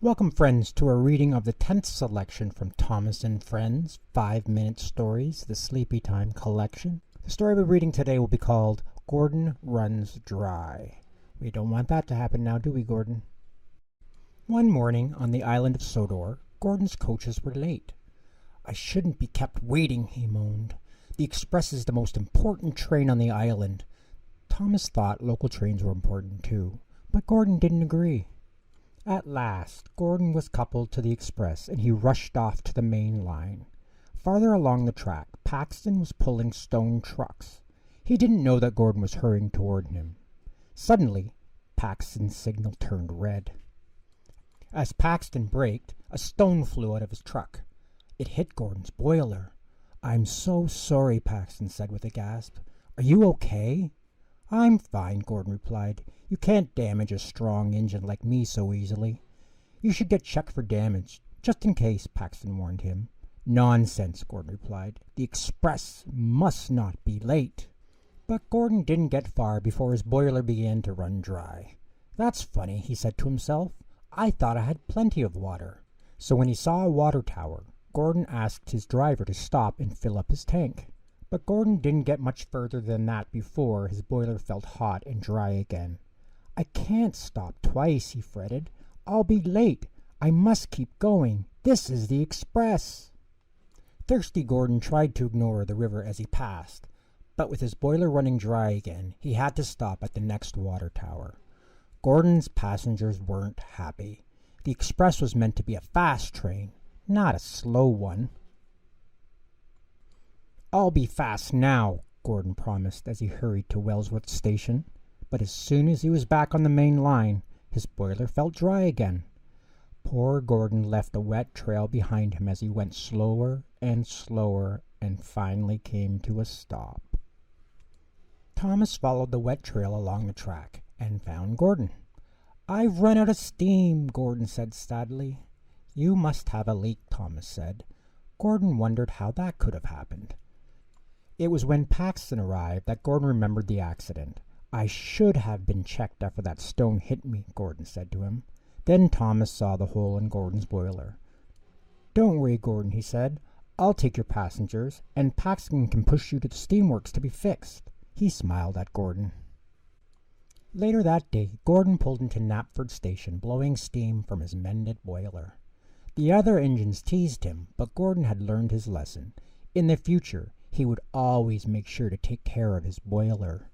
Welcome, friends, to a reading of the 10th selection from Thomas and Friends, 5-Minute Stories, the Sleepy Time collection. The story we're reading today will be called Gordon Runs Dry. We don't want that to happen now, do we, Gordon? One morning on the island of Sodor, Gordon's coaches were late. "I shouldn't be kept waiting," he moaned. "The express is the most important train on the island." Thomas thought local trains were important too, but Gordon didn't agree. At last, Gordon was coupled to the express, and he rushed off to the main line. Farther along the track, Paxton was pulling stone trucks. He didn't know that Gordon was hurrying toward him. Suddenly, Paxton's signal turned red. As Paxton braked, a stone flew out of his truck. It hit Gordon's boiler. "I'm so sorry," Paxton said with a gasp. "Are you okay?" "I'm fine," Gordon replied. "You can't damage a strong engine like me so easily." "You should get checked for damage, just in case," Paxton warned him. "Nonsense," Gordon replied. "The express must not be late." But Gordon didn't get far before his boiler began to run dry. "That's funny," he said to himself. "I thought I had plenty of water." So when he saw a water tower, Gordon asked his driver to stop and fill up his tank. But Gordon didn't get much further than that before his boiler felt hot and dry again. "I can't stop twice," he fretted. "I'll be late. I must keep going. This is the express." Thirsty Gordon tried to ignore the river as he passed, but with his boiler running dry again, he had to stop at the next water tower. Gordon's passengers weren't happy. The express was meant to be a fast train, not a slow one. "I'll be fast now," Gordon promised as he hurried to Wellsworth Station. But as soon as he was back on the main line, his boiler felt dry again. Poor Gordon left a wet trail behind him as he went slower and slower and finally came to a stop. Thomas followed the wet trail along the track and found Gordon. "I've run out of steam," Gordon said sadly. "You must have a leak," Thomas said. Gordon wondered how that could have happened. It was when Paxton arrived that Gordon remembered the accident. "I should have been checked after that stone hit me," Gordon said to him. Then Thomas saw the hole in Gordon's boiler. "Don't worry, Gordon," he said. "I'll take your passengers, and Paxton can push you to the steamworks to be fixed." He smiled at Gordon. Later that day, Gordon pulled into Knapford Station, blowing steam from his mended boiler. The other engines teased him, but Gordon had learned his lesson. In the future, he would always make sure to take care of his boiler.